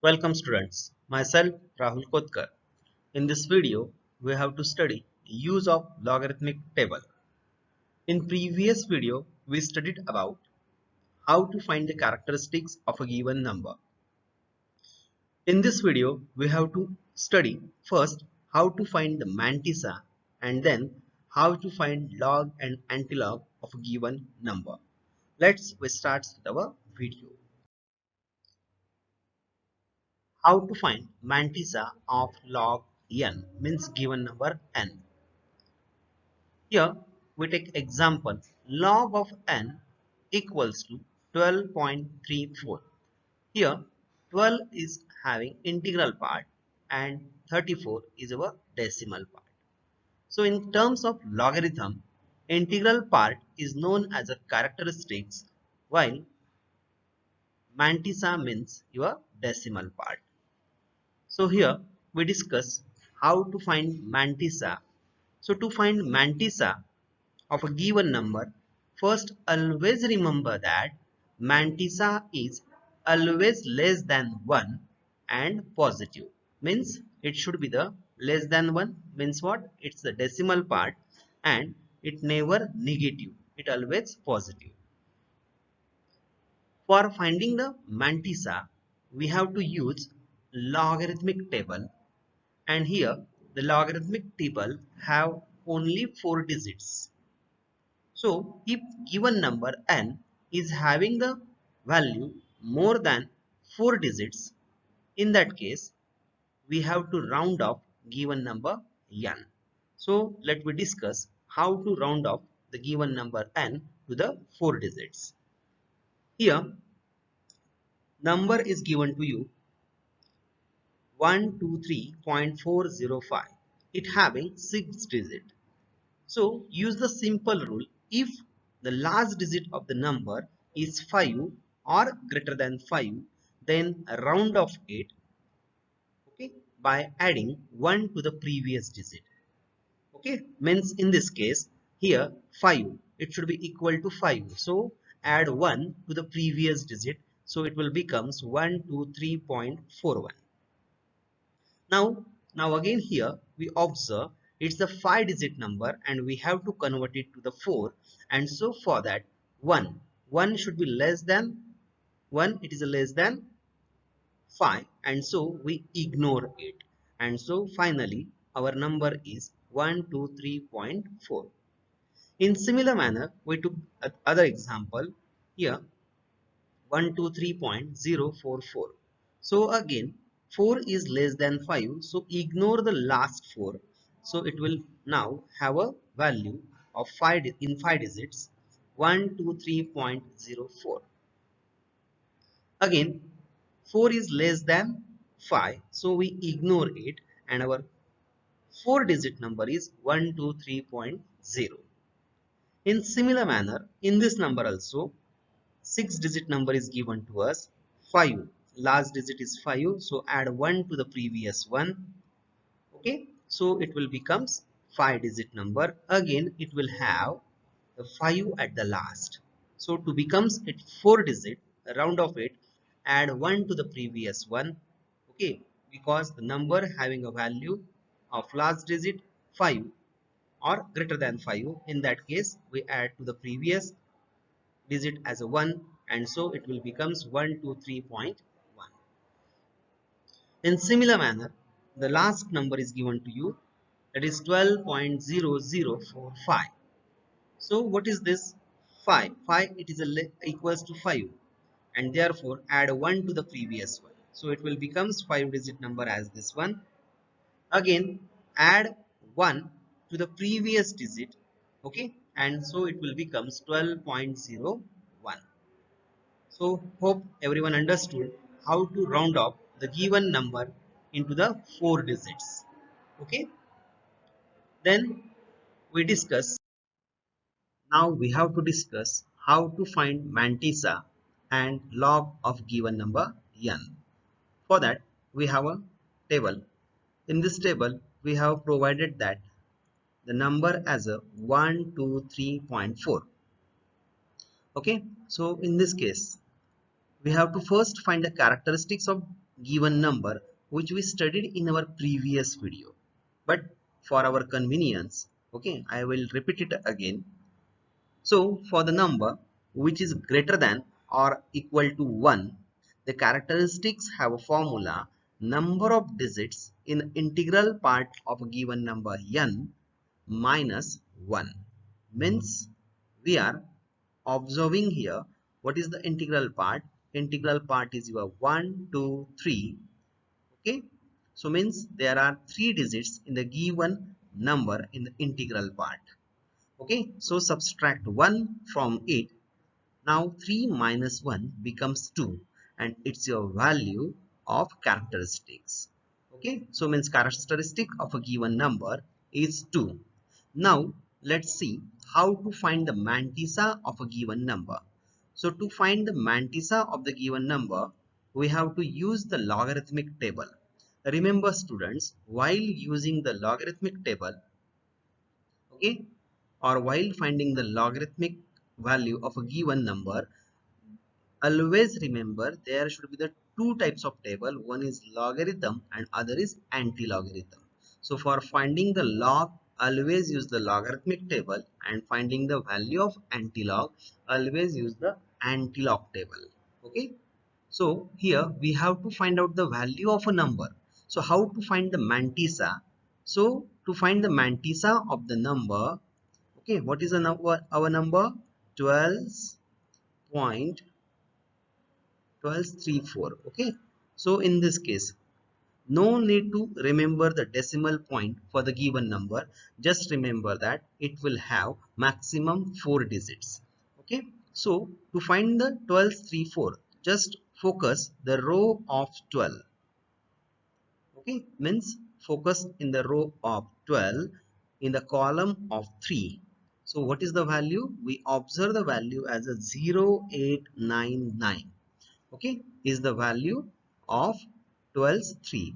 Welcome students, myself Rahul Kotkar. In this video, we have to study use of logarithmic table. In previous video, we studied about how to find the characteristics of a given number. In this video, we have to study first how to find the mantissa and then how to find log and antilog of a given number. Let's start with our video. How to find mantissa of log n means given number n. Here we take example log of n equals to 12.34. Here 12 is having integral part and 34 is our decimal part. So in terms of logarithm, integral part is known as a characteristics while mantissa means your decimal part. So here we discuss how to find mantissa. So to find mantissa of a given number, first always remember that mantissa is always less than 1 and positive. Means it should be the less than 1 means what? It's the decimal part and it never negative. It always positive. For finding the mantissa, we have to use logarithmic table, and here the logarithmic table have only 4 digits. So if given number n is having the value more than 4 digits, in that case we have to round off given number n. So let me discuss how to round off the given number n to the 4 digits. Here number is given to you 123.405. It having 6 digits. So use the simple rule. If the last digit of the number is 5 or greater than 5, then round off it, okay, by adding 1 to the previous digit. Okay, means in this case here 5, it should be equal to 5. So add 1 to the previous digit. So it will becomes 123.41. Now again here we observe it's the 5 digit number and we have to convert it to the 4, and so for that 1 should be less than 1, it is less than 5, and so we ignore it, and so finally our number is 123.4. In similar manner we took other example here 123.044. So again 4 is less than 5, so ignore the last 4. So it will now have a value of 5 in 5 digits 123.04. Again 4 is less than 5, so we ignore it and our 4 digit number is 123.0. In similar manner in this number also 6 digit number is given to us 5, last digit is 5, so add 1 to the previous one. Okay, so it will becomes 5 digit number. Again it will have the 5 at the last, so to becomes it 4 digit, round of it, add 1 to the previous one. Okay, because the number having a value of last digit 5 or greater than 5, in that case we add to the previous digit as a 1, and so it will becomes 123.1. In similar manner the last number is given to you, that is 12.0045. So what is this? 5 it is equals to 5, and therefore add 1 to the previous one, so it will becomes 5 digit number as this one. Again add 1 to the previous digit, okay, and so it will becomes 12.01. So hope everyone understood how to round off the given number into the 4 digits. Okay. Then we discuss. Now we have to discuss how to find mantissa and log of given number n. For that we have a table. In this table we have provided that the number as a 123.4. Okay. So in this case we have to first find the characteristics of given number which we studied in our previous video, but for our convenience, okay, I will repeat it again. So for the number which is greater than or equal to 1, the characteristics have a formula: number of digits in integral part of a given number n minus 1. Means we are observing here what is the integral part. Integral part is your 1, 2, 3. Okay. So means there are 3 digits in the given number in the integral part. Okay, so subtract 1 from it. Now 3 minus 1 becomes 2 and it's your value of characteristics. Okay, so means characteristic of a given number is 2. Now let's see how to find the mantissa of a given number. So to find the mantissa of the given number, we have to use the logarithmic table. Remember students, while using the logarithmic table, okay, or while finding the logarithmic value of a given number, always remember there should be the two types of table. One is logarithm and other is anti-logarithm. So for finding the log, always use the logarithmic table, and finding the value of anti-log, always use the anti-log table. Okay, so here we have to find out the value of a number. So how to find the mantissa? So to find the mantissa of the number, okay, what is the number, our number? 12.1234. Okay, so in this case, no need to remember the decimal point for the given number. Just remember that it will have maximum 4 digits. Okay, so to find the 1234, just focus the row of 12. Okay, means focus in the row of 12 in the column of 3. So what is the value? We observe the value as a 0899. Okay, is the value of 12's 3.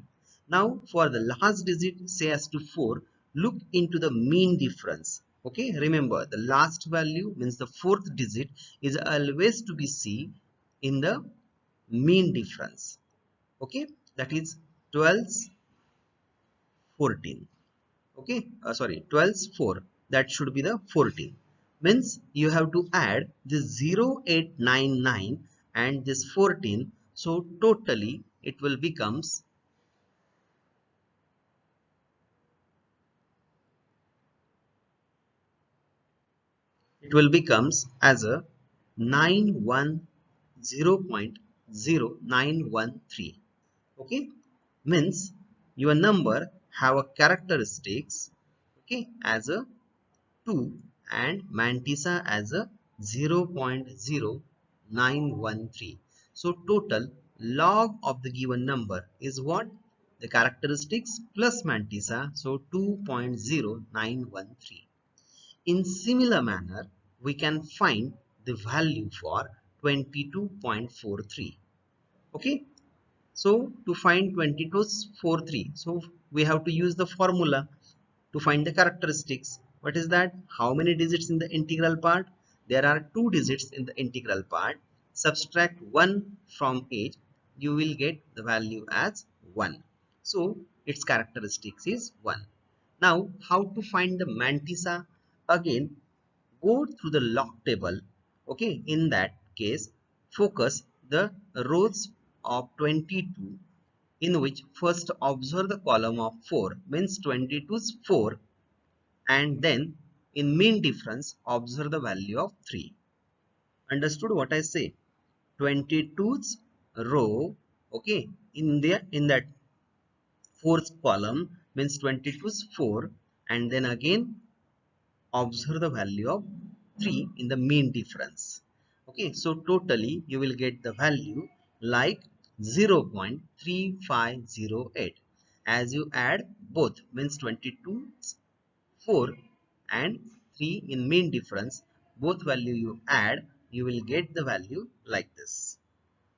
Now for the last digit, say as to 4, look into the mean difference. Okay, remember the last value means the fourth digit is always to be seen in the mean difference. Okay, that is 12's 14. Okay, sorry, 12's 4, that should be the 14. Means you have to add this 0899 and this 14, so totally it will becomes as a 910.0913. Okay, means your number have a characteristics, okay, as a 2 and mantissa as a 0.0913. So total log of the given number is what? The characteristics plus mantissa, so 2.0913. In similar manner, we can find the value for 22.43. Okay, so to find 22.43, so we have to use the formula to find the characteristics. What is that? How many digits in the integral part? There are 2 digits in the integral part. Subtract 1 from it, you will get the value as 1. So its characteristics is 1. Now how to find the mantissa? Again, go through the log table. Okay, in that case, focus the rows of 22, in which first observe the column of 4, means 22's 4, and then in mean difference observe the value of 3. Understood what I say? 22's row, okay, in that fourth column means 22's 4, and then again observe the value of 3 in the mean difference. Okay, so totally you will get the value like 0.3508. As you add both, means 22 4 and 3 in mean difference, both value you add, you will get the value like this.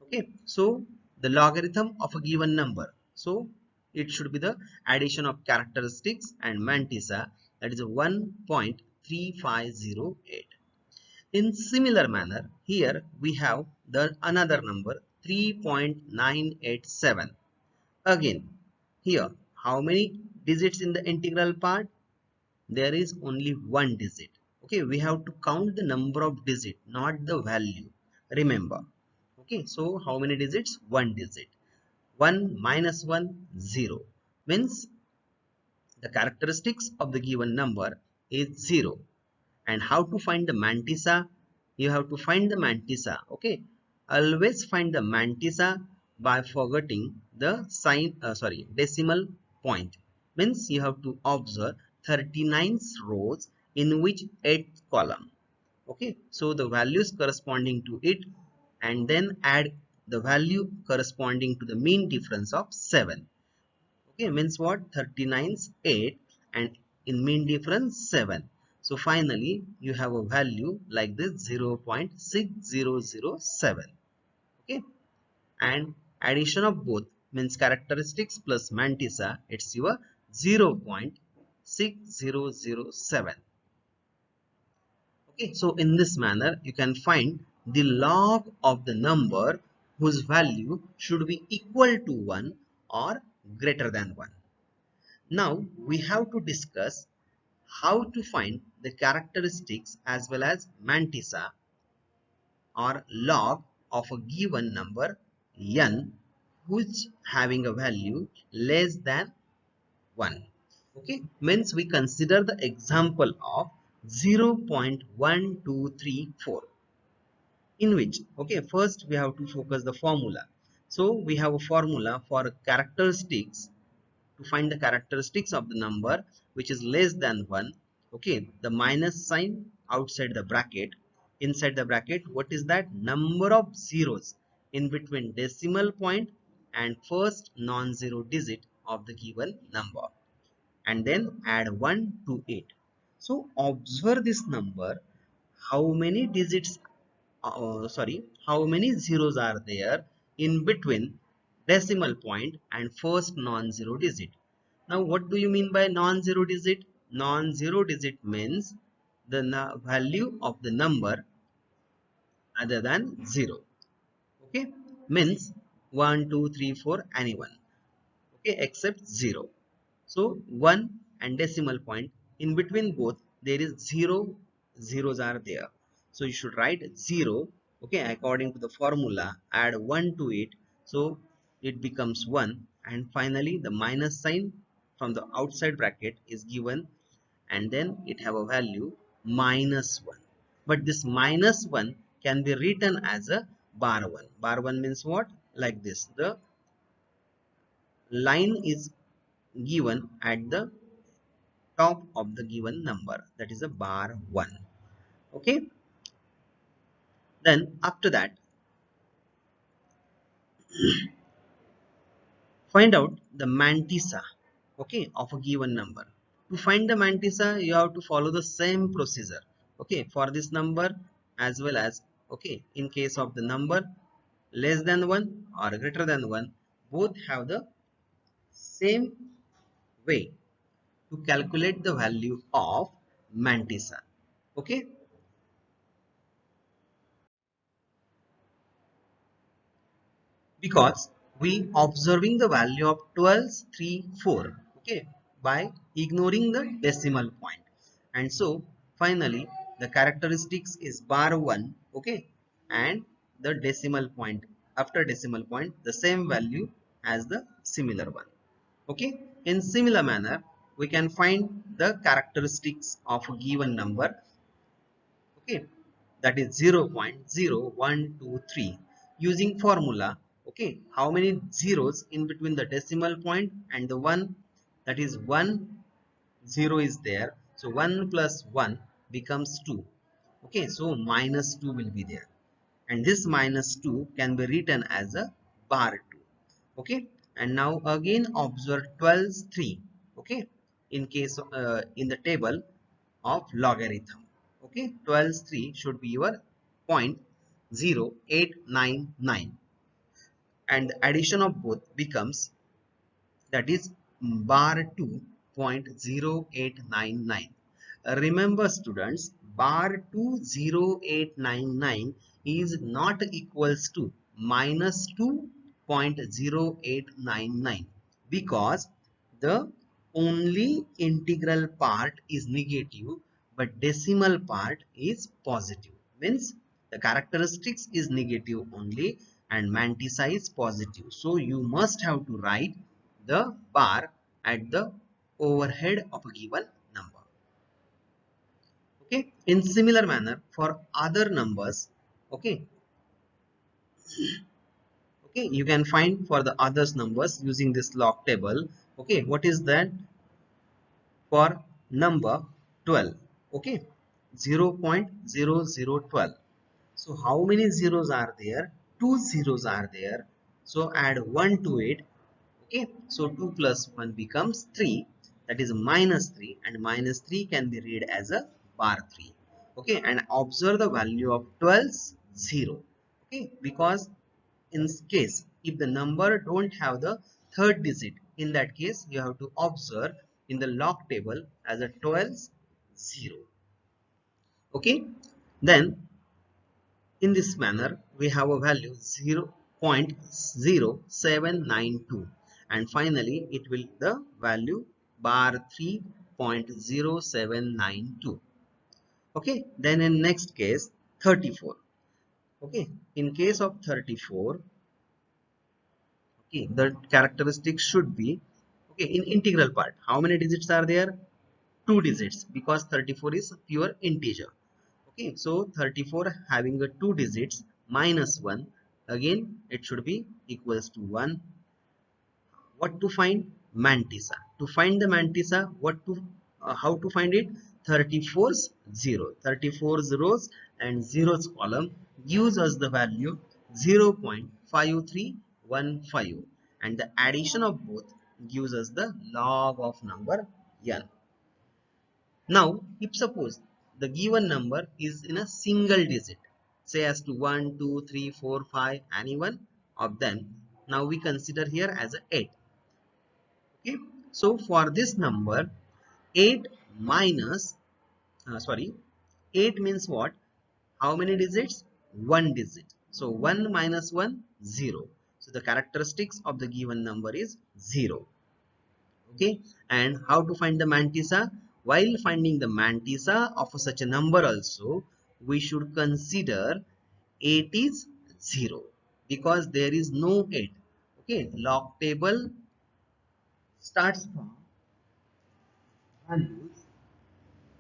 Okay, so the logarithm of a given number, so it should be the addition of characteristics and mantissa, that is 1.3508. In similar manner, here we have the another number 3.987. Again, here, how many digits in the integral part? There is only one digit. Okay, we have to count the number of digits, not the value. Remember. Okay, so how many digits? One digit. 1 minus 1, 0. Means the characteristics of the given number is 0. And how to find the mantissa? You have to find the mantissa. Okay, always find the mantissa by forgetting the decimal point. Means you have to observe 39 rows in which 8th column. Okay, so the values corresponding to it, and then add the value corresponding to the mean difference of 7. Okay, means what? 39 is 8 and in mean difference 7. So finally you have a value like this 0.6007. Okay, and addition of both means characteristics plus mantissa, it's your 0.6007. Okay, so in this manner you can find the log of the number whose value should be equal to 1 or greater than 1. Now we have to discuss how to find the characteristics as well as mantissa or log of a given number n which having a value less than 1. Okay, means we consider the example of 0.1234, in which, okay, first we have to focus the formula. So we have a formula for characteristics to find the characteristics of the number which is less than 1. Okay, the minus sign outside the bracket, inside the bracket, what is that? Number of zeros in between decimal point and first non-zero digit of the given number, and then add 1 to it. So observe this number, how many digits, how many zeros are there in between decimal point and first non-zero digit. Now what do you mean by non-zero digit? Non-zero digit means the value of the number other than 0. Okay, means 1, 2, 3, 4, anyone. Okay, except 0. So 1 and decimal point, in between both there is 0 zeros are there. So you should write 0. Okay, according to the formula, add 1 to it. So it becomes 1, and finally the minus sign from the outside bracket is given, and then it have a value minus 1. But this minus 1 can be written as a bar 1. Bar 1 means what? Like this. The line is given at the top of the given number, that is a bar 1. Okay, then after that find out the mantissa, okay, of a given number. To find the mantissa you have to follow the same procedure, okay, for this number as well as, okay, in case of the number less than 1 or greater than 1, both have the same way to calculate the value of mantissa. Okay, because we observing the value of 1234, okay, by ignoring the decimal point. And so finally the characteristics is bar 1, okay, and the decimal point, after decimal point the same value as the similar one. Okay, in similar manner we can find the characteristics of a given number, okay, that is 0.0123 using formula. Okay, how many zeros in between the decimal point and the 1, that is 1 0 is there, so 1 plus 1 becomes 2. Okay, so minus 2 will be there, and this minus 2 can be written as a bar 2. Okay, and now again observe 12 3, okay, in case in the table of logarithm. Okay, 12 3 should be your 0.0899, and the addition of both becomes, that is bar 2.0899. Remember students, bar 20899 is not equals to minus 2.0899 because the only integral part is negative but decimal part is positive. Means the characteristics is negative only and mantissa is positive. So you must have to write the bar at the overhead of a given number. Okay, in similar manner for other numbers, okay, you can find for the others numbers using this log table. Okay, what is that for number 12? Okay, 0.0012. so how many zeros are there? Two zeros are there, so add 1 to it. Okay, so 2 plus 1 becomes 3, that is minus 3, and minus 3 can be read as a bar 3. Okay, and observe the value of 12's 0. Okay, because in case if the number don't have the third digit, in that case you have to observe in the log table as a 12's 0. Okay, then in this manner we have a value 0.0792 and finally it will the value bar 3.0792. Okay, then in next case 34. Okay, in case of 34, okay, the characteristic should be, okay, in integral part how many digits are there? Two digits, because 34 is pure integer. Okay, so 34 having a two digits minus 1, again it should be equals to 1. What to find? Mantissa. To find the mantissa, what to how to find it? 34's 34 zeros and zeros column gives us the value 0.5315 and the addition of both gives us the log of number n. Now, if suppose the given number is in a single digit, say as to 1, 2, 3, 4, 5, any one of them, now we consider here as a 8. Okay, so for this number, 8 minus, 8 means what? How many digits? One digit. So 1 minus 1, 0. So the characteristics of the given number is 0. Okay, and how to find the mantissa? While finding the mantissa of such a number also, we should consider 8 is 0 because there is no 8. Okay, log table starts from values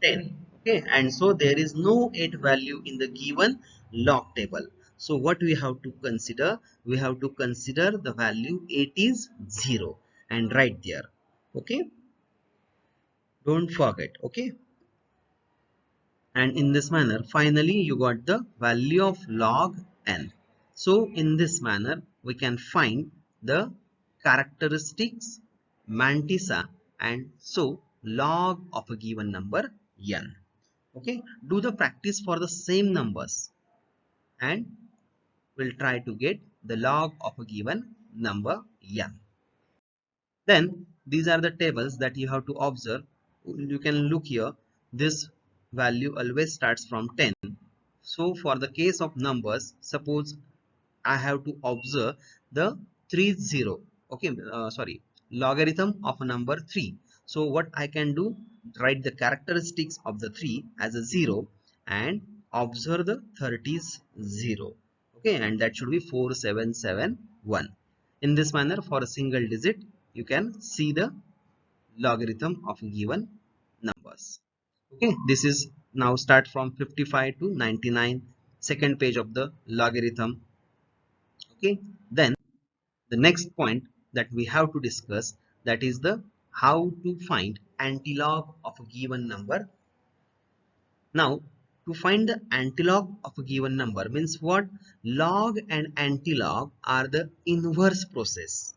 10. Okay, and so there is no 8 value in the given log table. So what we have to consider? We have to consider the value 8 is 0 and write there. Okay, don't forget. Okay, and in this manner finally you got the value of log n. So in this manner we can find the characteristics, mantissa, and so log of a given number n. Okay, do the practice for the same numbers and we'll try to get the log of a given number n. Then these are the tables that you have to observe. You can look here, this value always starts from 10. So for the case of numbers, suppose I have to observe the 30, okay, logarithm of a number 3. So what I can do, write the characteristics of the 3 as a 0 and observe the 30's 0. Okay, and that should be 4771. In this manner, for a single digit you can see the logarithm of given numbers. Okay, this is now start from 55 to 99, second page of the logarithm. Okay, then the next point that we have to discuss, that is the how to find antilog of a given number. Now to find the antilog of a given number means what? Log and antilog are the inverse process.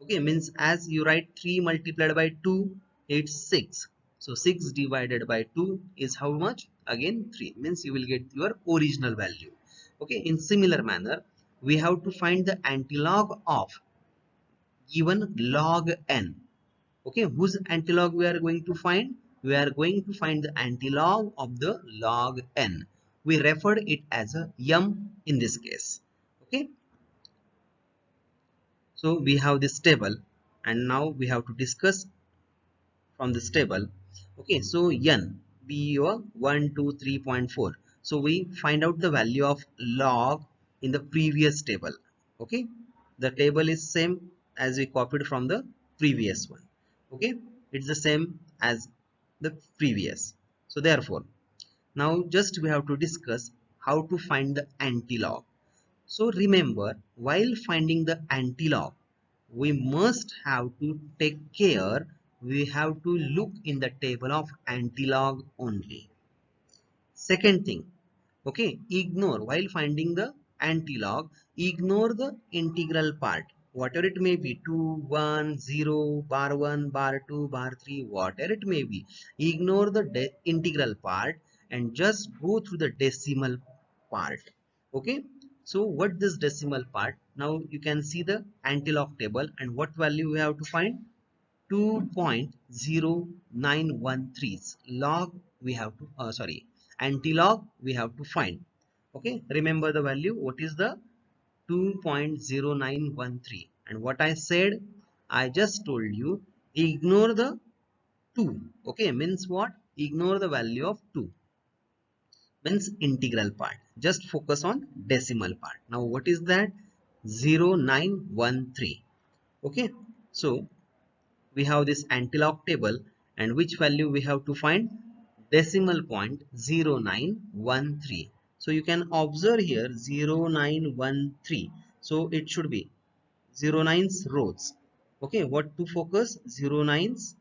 Okay, means as you write 3 multiplied by 2, it's 6. So 6 divided by 2 is how much? Again 3, means you will get your original value. Okay, in similar manner we have to find the antilog of given log n. Okay, whose antilog we are going to find? We are going to find the antilog of the log n. We referred it as a m in this case. Okay, So we have this table, and now we have to discuss from this table. Okay, so n be your 123.4. So we find out the value of log in the previous table. Okay, the table is same as we copied from the previous one. Okay, it's the same as the previous. So therefore, now just we have to discuss how to find the anti-log. So remember, while finding the anti-log, we must have to take care. We have to look in the table of anti-log only. Second thing, okay, ignore while finding the anti-log, ignore the integral part. Whatever it may be, 2, 1, 0, bar 1, bar 2, bar 3, whatever it may be, ignore the integral part and just go through the decimal part. Okay, so what this decimal part? Now you can see the anti-log table, and what value we have to find? 2.0913 log we have to anti-log we have to find. Okay, remember the value. What is the 2.0913? And what I said, I just told you, ignore the 2. Okay, means what? Ignore the value of 2, means integral part, just focus on decimal part. Now what is that? 0913. Okay, so we have this anti-log table, and which value we have to find? Decimal point 0913. So you can observe here 0913. So it should be 09's rows. Okay, what to focus? 09's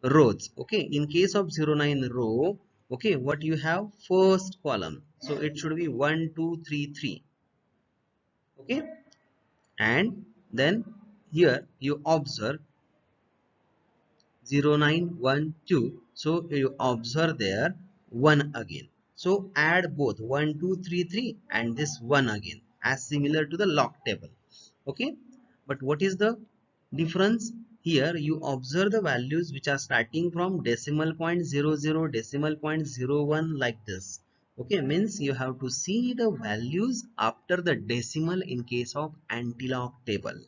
rows. Okay, in case of 09 row, okay, what you have? First column. So it should be 1, 2, 3, 3. Okay, and then here you observe 0912. So you observe there 1 again. So add both 1 2 3 3 and this 1 again, as similar to the log table. Okay, but what is the difference? Here you observe the values which are starting from decimal point 00, decimal point 01, like this. Okay, means you have to see the values after the decimal in case of anti-log table.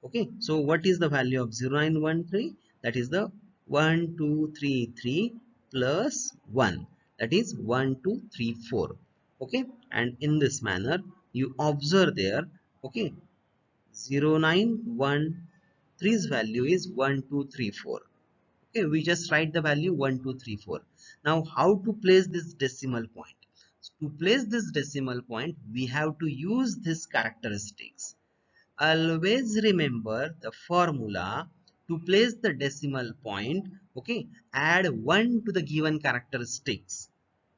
Okay, so what is the value of 0913? That is the 1233 plus 1, that is 1234. Okay, and in this manner you observe there. Okay, 0913's value is 1234. Okay, we just write the value 1234. Now how to place this decimal point? To place this decimal point, we have to use this characteristics. Always remember the formula to place the decimal point. Okay, add 1 to the given characteristics.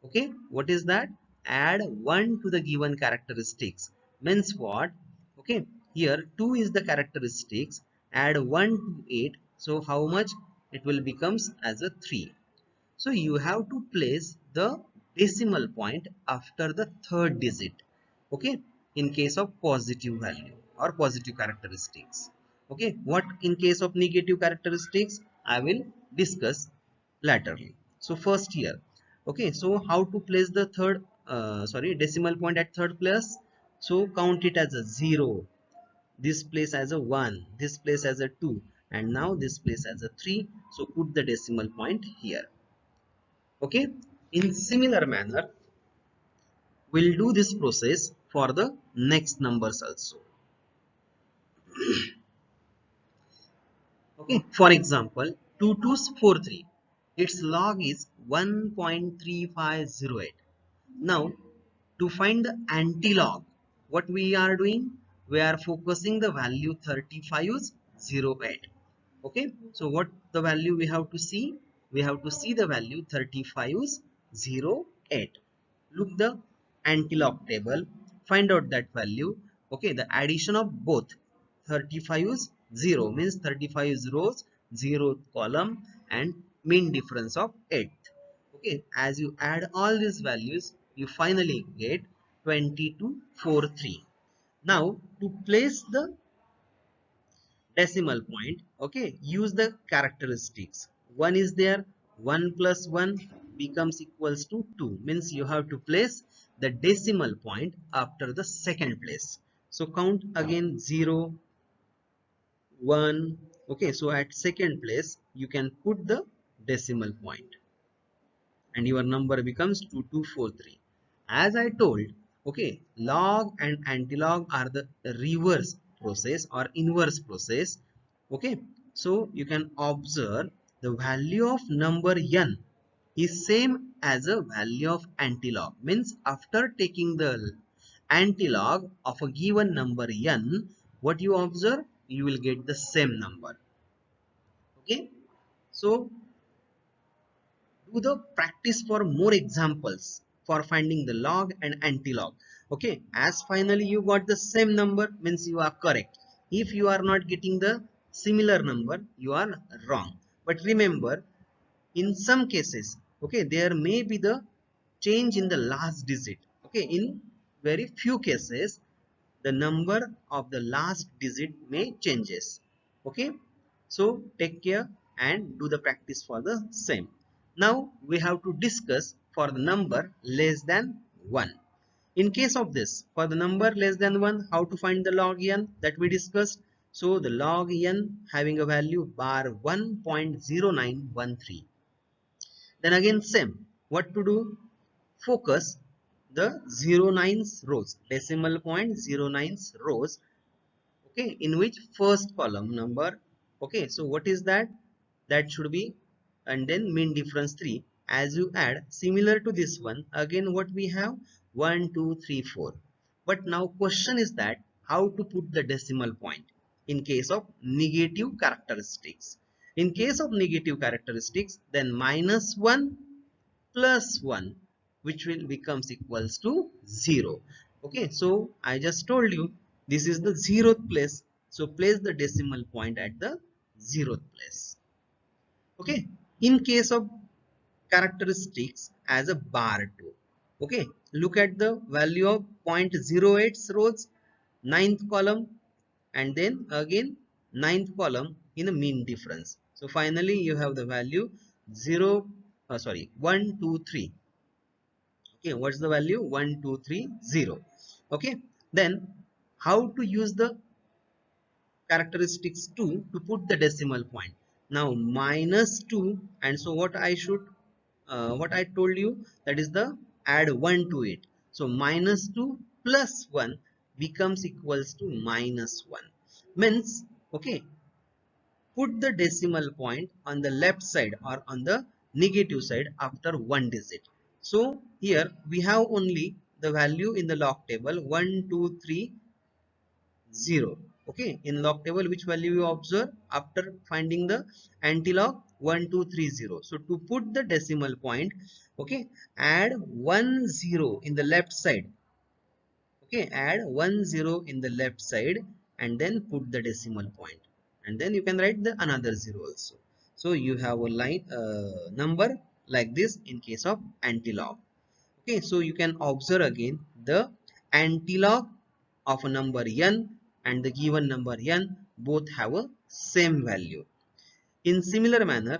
Okay, what is that? Add 1 to the given characteristics means what? Okay, here 2 is the characteristics, add 1 to 8, so how much? It will becomes as a 3. So you have to place the decimal point after the third digit. Okay, in case of positive value or positive characteristics. Okay, what in case of negative characteristics, I will discuss laterally. So first here. Okay, so how to place the third decimal point at third place? So count it as a 0, this place as a 1, this place as a 2, and now this place as a 3. So put the decimal point here. Okay, in similar manner we'll do this process for the next numbers also. Okay, for example 2243, its log is 1.3508. Now to find the anti-log, what we are doing? We are focusing the value 3508. Okay, so what the value we have to see? We have to see the value 3508. Look the anti-log table, find out that value. Okay, the addition of both 35 is 0, means 35 is rows, 0th column, and mean difference of 8. Okay, as you add all these values, you finally get 2243. Now to place the decimal point, okay, use the characteristics. 1 is there, 1 plus 1 becomes equals to 2, means you have to place the decimal point after the second place. So count again 0, 1. Okay, so at second place you can put the decimal point and your number becomes 2243. As I told, okay, log and antilog are the reverse process or inverse process. Okay, so you can observe the value of number n is same as a value of antilog. Means after taking the antilog of a given number n, what you observe, you will get the same number. Okay, so do the practice for more examples for finding the log and antilog. Okay, as finally you got the same number, means you are correct. If you are not getting the similar number, you are wrong. But remember, in some cases, okay, there may be the change in the last digit. Okay, in very few cases the number of the last digit may changes. Okay, so take care and do the practice for the same. Now we have to discuss for the number less than 1. In case of this, for the number less than 1, how to find the log n that we discussed. So the log n having a value bar 1.0913. Then again same, what to do, focus the 09s rows, decimal point 09s rows, okay, in which first column number. Okay, so what is that, that should be, and then mean difference 3. As you add similar to this one, again what we have, 1 2 3 4. But now question is that how to put the decimal point in case of negative characteristics. In case of negative characteristics, then -1 plus 1, which will becomes equals to 0. Okay, so I just told you this is the 0th place, so place the decimal point at the 0th place. Okay, in case of characteristics as a bar 2, okay, look at the value of 0.08 rows, ninth column, and then again ninth column in a mean difference. So finally you have the value 0, 123. Okay, what's the value, 1230. Okay, then how to use the characteristics 2 to put the decimal point. Now -2, and so what I should, what I told you, that is the add 1 to it. So -2 plus 1 becomes equals to -1. Means, okay, put the decimal point on the left side or on the negative side after one digit. So here we have only the value in the log table 1230. Okay, in log table which value you observe after finding the antilog, 1230. So to put the decimal point, okay, add 10 in the left side. Okay, add 10 in the left side and then put the decimal point, and then you can write the another 0 also. So you have a line number like this in case of antilog. Okay, so you can observe again the antilog of a number n and the given number n both have a same value. In similar manner,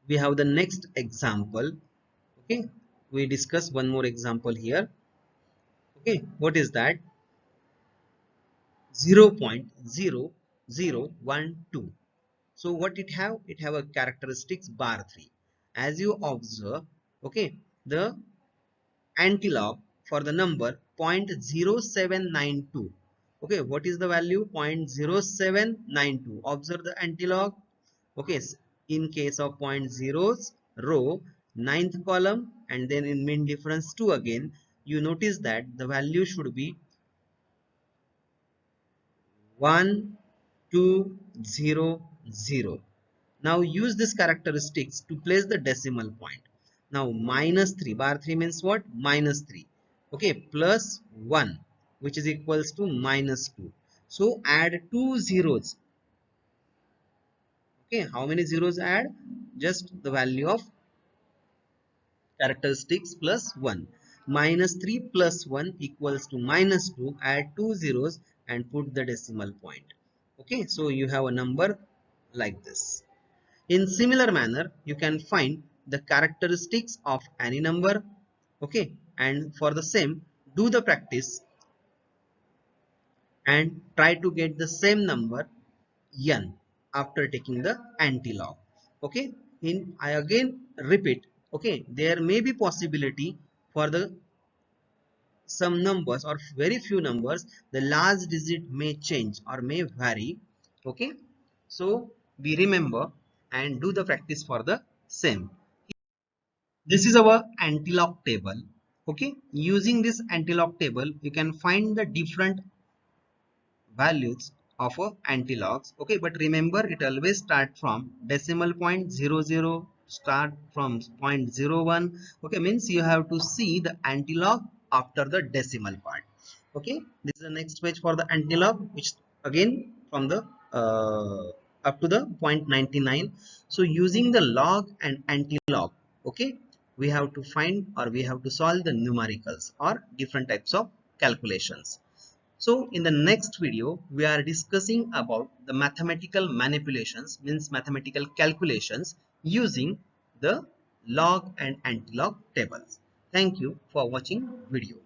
we have the next example. Okay, we discuss one more example here. Okay, what is that, 0.0012. So what it have, it have a characteristics bar 3. As you observe, okay, the antilog for the number 0.0792. okay, what is the value, 0.0792. observe the antilog. Okay, in case of point zeros row, ninth column, and then in mean difference 2 again, you notice that the value should be 1200. Now use this characteristics to place the decimal point. Now -3, bar 3 means what, -3. Okay, plus 1, which is equals to -2. So add 2 zeros. Okay, how many zeros add, just the value of characteristics plus 1. -3 plus 1 equals to -2. Add 2 zeros and put the decimal point. Okay, so you have a number like this. In similar manner, you can find the characteristics of any number. Okay, and for the same, do the practice and try to get the same number n after taking the antilog. Okay, I again repeat, okay, there may be possibility for the some numbers or very few numbers the last digit may change or may vary. Okay, so we remember and do the practice for the same. This is our antilog table. Okay, using this antilog table you can find the different values of a antilogs. Okay, but remember it always start from decimal point 00, start from point 0.01. Okay, means you have to see the antilog after the decimal part. Okay, this is the next page for the antilog, which again from the up to the 0.99. So using the log and antilog, okay, we have to find or we have to solve the numericals or different types of calculations. So in the next video, we are discussing about the mathematical manipulations, means mathematical calculations using the log and antilog tables. Thank you for watching video.